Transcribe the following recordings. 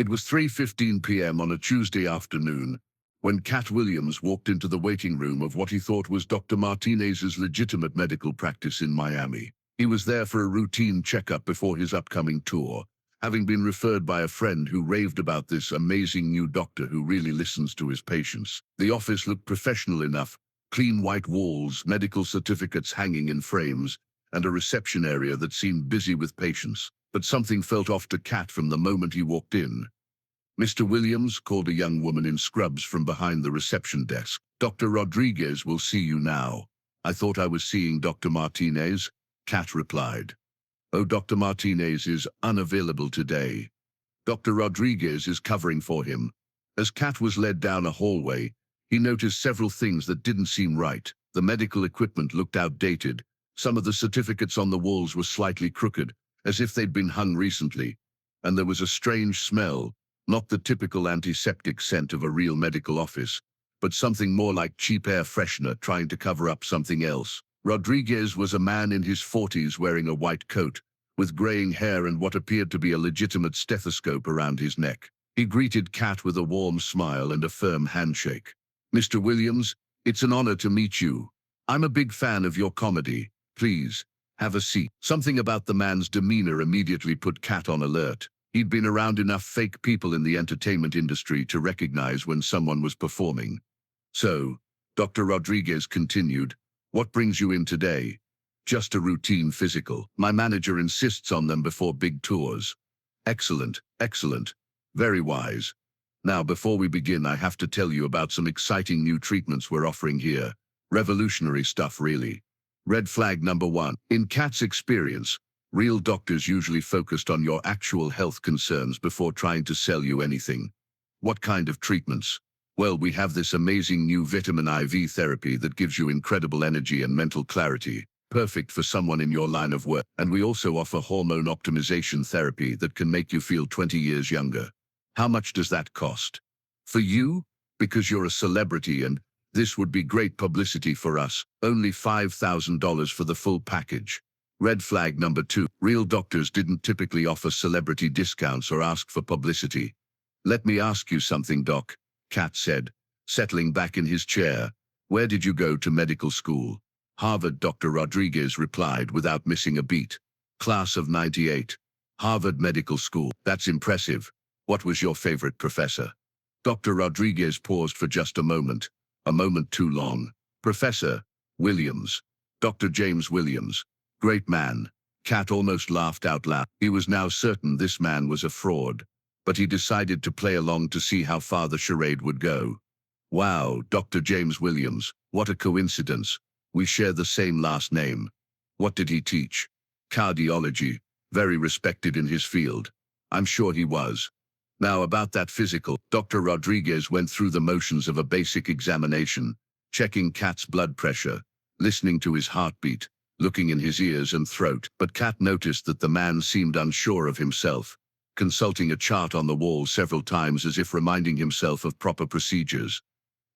It was 3:15 p.m. on a Tuesday afternoon when Katt Williams walked into the waiting room of what he thought was Dr. Martinez's legitimate medical practice in Miami. He was there for a routine checkup before his upcoming tour, having been referred by a friend who raved about this amazing new doctor who really listens to his patients. The office looked professional enough: clean white walls, medical certificates hanging in frames, and a reception area that seemed busy with patients. But something felt off to Katt from the moment he walked in. "Mr. Williams," called a young woman in scrubs from behind the reception desk. "Dr. Rodriguez will see you now." "I thought I was seeing Dr. Martinez," Katt replied. "Oh, Dr. Martinez is unavailable today. Dr. Rodriguez is covering for him." As Katt was led down a hallway, he noticed several things that didn't seem right. The medical equipment looked outdated. Some of the certificates on the walls were slightly crooked, as if they'd been hung recently. And there was a strange smell, not the typical antiseptic scent of a real medical office, but something more like cheap air freshener trying to cover up something else. Rodriguez was a man in his 40s wearing a white coat, with graying hair and what appeared to be a legitimate stethoscope around his neck. He greeted Katt with a warm smile and a firm handshake. "Mr. Williams, it's an honor to meet you. I'm a big fan of your comedy. Please, have a seat." Something about the man's demeanor immediately put Katt on alert. He'd been around enough fake people in the entertainment industry to recognize when someone was performing. "So," Dr. Rodriguez continued, "what brings you in today?" "Just a routine physical. My manager insists on them before big tours." "Excellent, excellent. Very wise. Now, before we begin, I have to tell you about some exciting new treatments we're offering here. Revolutionary stuff, really." Red flag number 1. In Katt's experience, real doctors usually focused on your actual health concerns before trying to sell you anything. "What kind of treatments?" "Well, we have this amazing new vitamin IV therapy that gives you incredible energy and mental clarity, perfect for someone in your line of work. And we also offer hormone optimization therapy that can make you feel 20 years younger." "How much does that cost?" "For you, because you're a celebrity and this would be great publicity for us, only $5,000 for the full package." Red flag number 2. Real doctors didn't typically offer celebrity discounts or ask for publicity. "Let me ask you something, Doc," Katt said, settling back in his chair. "Where did you go to medical school?" "Harvard," Dr. Rodriguez replied without missing a beat. "Class of '98. Harvard Medical School. That's impressive. What was your favorite professor?" Dr. Rodriguez paused for just a moment too long. "Professor Williams. Dr. James Williams. Great man." Katt almost laughed out loud. He was now certain this man was a fraud, but he decided to play along to see how far the charade would go. "Wow, Dr. James Williams, what a coincidence. We share the same last name. What did he teach?" "Cardiology. Very respected in his field." "I'm sure he was. Now about that physical." Dr. Rodriguez went through the motions of a basic examination, checking Katt's blood pressure, listening to his heartbeat, looking in his ears and throat. But Katt noticed that the man seemed unsure of himself, consulting a chart on the wall several times as if reminding himself of proper procedures.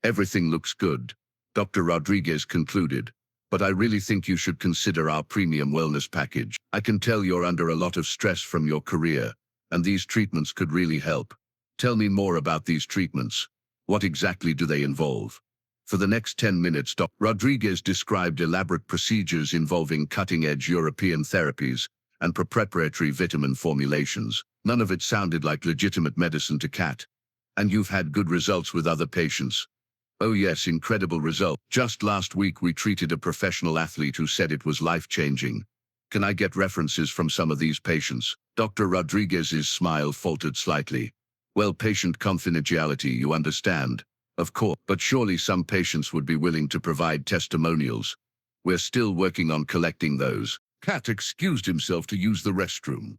"Everything looks good," Dr. Rodriguez concluded, "but I really think you should consider our premium wellness package. I can tell you're under a lot of stress from your career, and these treatments could really help." "Tell me more about these treatments. What exactly do they involve?" For the next 10 minutes, Dr. Rodriguez described elaborate procedures involving cutting-edge European therapies and proprietary vitamin formulations. None of it sounded like legitimate medicine to Katt. "And you've had good results with other patients?" "Oh yes, incredible result. Just last week we treated a professional athlete who said it was life-changing." "Can I get references from some of these patients?" Dr. Rodriguez's smile faltered slightly. "Well, patient confidentiality, you understand." "Of course, but surely some patients would be willing to provide testimonials." "We're still working on collecting those." Katt excused himself to use the restroom,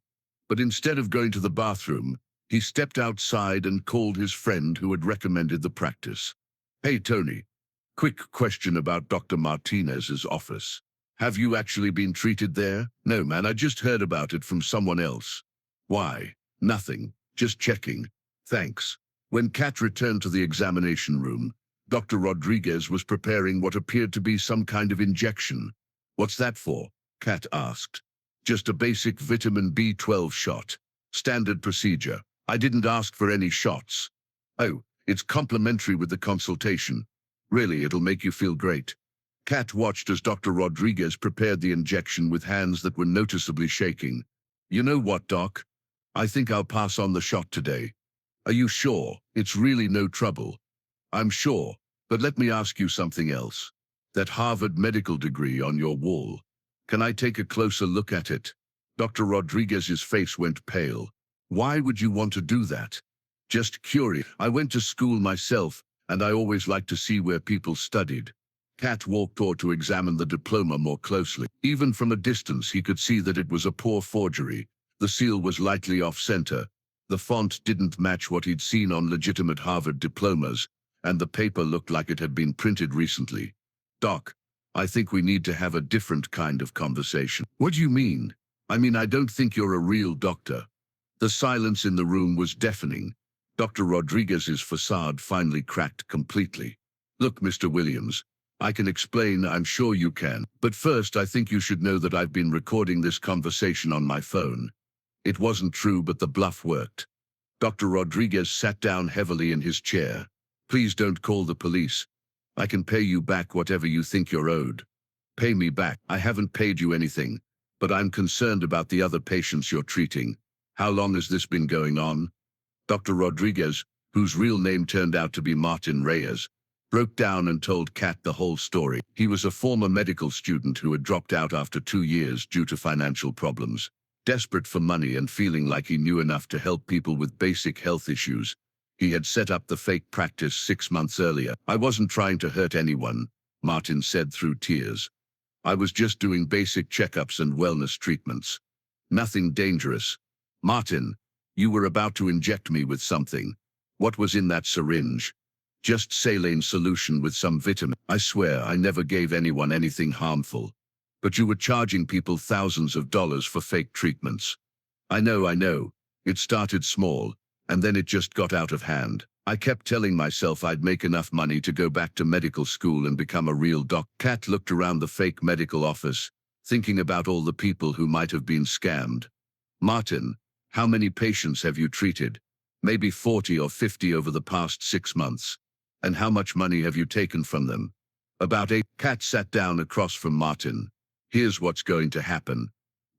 but instead of going to the bathroom, he stepped outside and called his friend who had recommended the practice. "Hey, Tony, quick question about Dr. Martinez's office. Have you actually been treated there?" "No, man, I just heard about it from someone else." "Why?" "Nothing. Just checking. Thanks." When Katt returned to the examination room, Dr. Rodriguez was preparing what appeared to be some kind of injection. "What's that for?" Katt asked. "Just a basic vitamin B12 shot. Standard procedure." I didn't ask for any shots. Oh, it's complimentary with the consultation. Really, it'll make you feel great. Katt watched as Dr. Rodriguez prepared the injection with hands that were noticeably shaking. You know what, Doc? I think I'll pass on the shot today. Are you sure? It's really no trouble. I'm sure, but let me ask you something else. That Harvard medical degree on your wall. Can I take a closer look at it? Dr. Rodriguez's face went pale. Why would you want to do that? Just curious. I went to school myself, and I always liked to see where people studied. Katt walked toward to examine the diploma more closely. Even from a distance, he could see that it was a poor forgery. The seal was lightly off-center. The font didn't match what he'd seen on legitimate Harvard diplomas, and the paper looked like it had been printed recently. Doc, I think we need to have a different kind of conversation. What do you mean? I don't think you're a real doctor. The silence in the room was deafening. Dr. Rodriguez's facade finally cracked completely. Look, Mr. Williams, I can explain, I'm sure you can. But first, I think you should know that I've been recording this conversation on my phone. It wasn't true, but the bluff worked. Dr. Rodriguez sat down heavily in his chair. Please don't call the police. I can pay you back whatever you think you're owed. Pay me back. I haven't paid you anything, but I'm concerned about the other patients you're treating. How long has this been going on? Dr. Rodriguez, whose real name turned out to be Martin Reyes, broke down and told Katt the whole story. He was a former medical student who had dropped out after 2 years due to financial problems. Desperate for money and feeling like he knew enough to help people with basic health issues, he had set up the fake practice 6 months earlier. I wasn't trying to hurt anyone, Martin said through tears. I was just doing basic checkups and wellness treatments. Nothing dangerous. Martin, you were about to inject me with something. What was in that syringe? Just saline solution with some vitamin. I swear I never gave anyone anything harmful. But you were charging people thousands of dollars for fake treatments. I know. It started small, and then it just got out of hand. I kept telling myself I'd make enough money to go back to medical school and become a real doc. Katt looked around the fake medical office, thinking about all the people who might have been scammed. Martin, how many patients have you treated? Maybe 40 or 50 over the past 6 months. And how much money have you taken from them? About 8. Katt sat down across from Martin. Here's what's going to happen.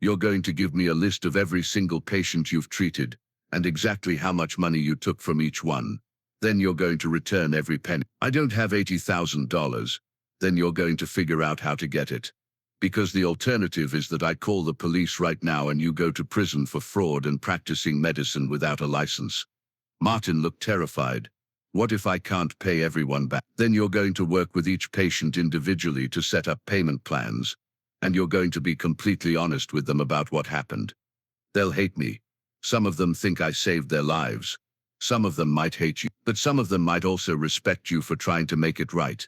You're going to give me a list of every single patient you've treated, and exactly how much money you took from each one. Then you're going to return every penny. I don't have $80,000. Then you're going to figure out how to get it. Because the alternative is that I call the police right now and you go to prison for fraud and practicing medicine without a license. Martin looked terrified. What if I can't pay everyone back? Then you're going to work with each patient individually to set up payment plans. And you're going to be completely honest with them about what happened. They'll hate me. Some of them think I saved their lives. Some of them might hate you, but some of them might also respect you for trying to make it right.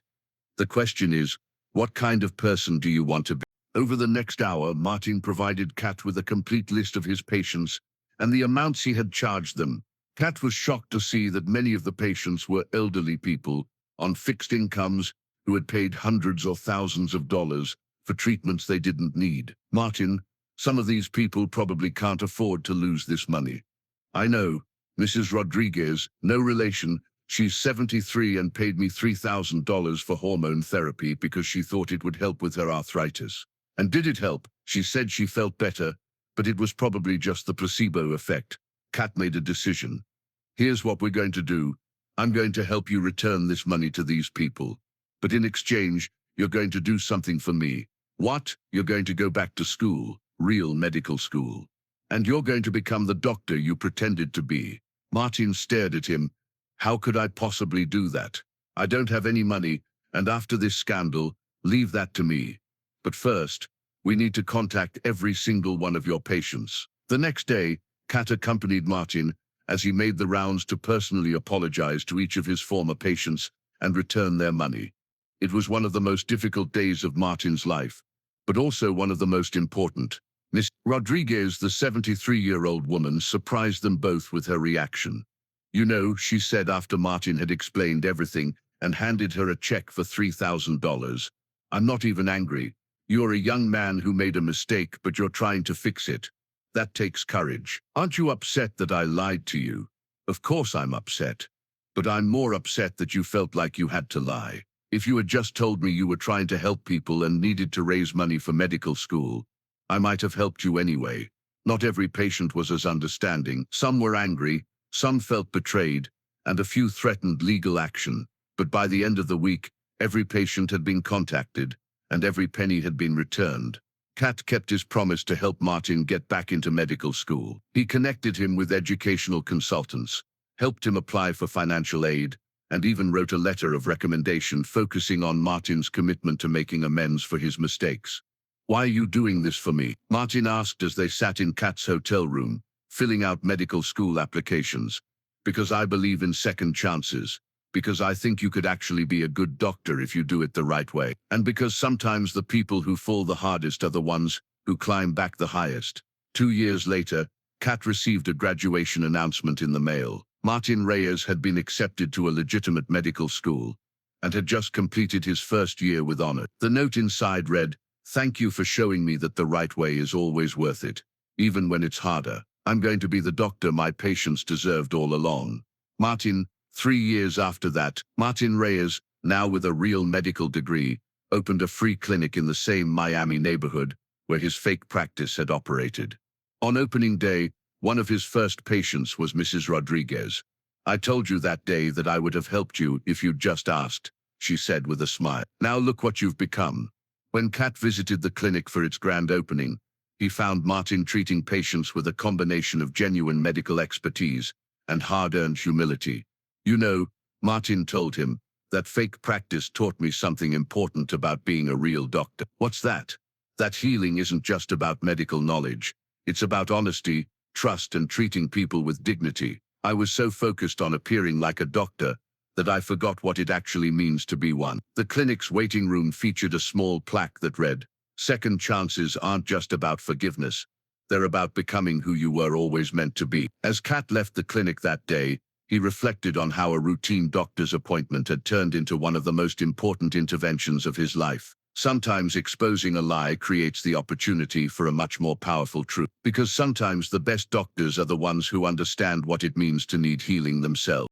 The question is, what kind of person do you want to be? Over the next hour, Martin provided Katt with a complete list of his patients and the amounts he had charged them. Katt was shocked to see that many of the patients were elderly people on fixed incomes who had paid hundreds or thousands of dollars for treatments they didn't need. Martin, some of these people probably can't afford to lose this money. I know, Mrs. Rodriguez, no relation. She's 73 and paid me $3,000 for hormone therapy because she thought it would help with her arthritis. And did it help? She said she felt better, but it was probably just the placebo effect. Katt made a decision. Here's what we're going to do. I'm going to help you return this money to these people. But in exchange, you're going to do something for me. What? You're going to go back to school, real medical school. And you're going to become the doctor you pretended to be. Martin stared at him. How could I possibly do that? I don't have any money, and after this scandal, leave that to me. But first, we need to contact every single one of your patients. The next day, Katt accompanied Martin as he made the rounds to personally apologize to each of his former patients and return their money. It was one of the most difficult days of Martin's life, but also one of the most important. Miss Rodriguez, the 73-year-old woman, surprised them both with her reaction. You know, she said after Martin had explained everything and handed her a check for $3,000. I'm not even angry. You're a young man who made a mistake, but you're trying to fix it. That takes courage. Aren't you upset that I lied to you? Of course I'm upset. But I'm more upset that you felt like you had to lie. If you had just told me you were trying to help people and needed to raise money for medical school, I might have helped you anyway. Not every patient was as understanding. Some were angry, some felt betrayed, and a few threatened legal action. But by the end of the week, every patient had been contacted, and every penny had been returned. Katt kept his promise to help Martin get back into medical school. He connected him with educational consultants, helped him apply for financial aid, and even wrote a letter of recommendation focusing on Martin's commitment to making amends for his mistakes. "Why are you doing this for me?" Martin asked as they sat in Katt's hotel room, filling out medical school applications. "Because I believe in second chances. Because I think you could actually be a good doctor if you do it the right way. And because sometimes the people who fall the hardest are the ones who climb back the highest." 2 years later, Katt received a graduation announcement in the mail. Martin Reyes had been accepted to a legitimate medical school and had just completed his first year with honor. The note inside read, "Thank you for showing me that the right way is always worth it, even when it's harder. I'm going to be the doctor my patients deserved all along." Martin, 3 years after that, Martin Reyes, now with a real medical degree, opened a free clinic in the same Miami neighborhood where his fake practice had operated. On opening day, one of his first patients was Mrs. Rodriguez. "I told you that day that I would have helped you if you'd just asked," she said with a smile. "Now look what you've become." When Katt visited the clinic for its grand opening, he found Martin treating patients with a combination of genuine medical expertise and hard-earned humility. "You know," Martin told him, "that fake practice taught me something important about being a real doctor." "What's that?" "That healing isn't just about medical knowledge. It's about honesty, trust, and treating people with dignity. I was so focused on appearing like a doctor that I forgot what it actually means to be one." The clinic's waiting room featured a small plaque that read, "Second chances aren't just about forgiveness. They're about becoming who you were always meant to be." As Katt left the clinic that day, he reflected on how a routine doctor's appointment had turned into one of the most important interventions of his life. Sometimes exposing a lie creates the opportunity for a much more powerful truth. Because sometimes the best doctors are the ones who understand what it means to need healing themselves.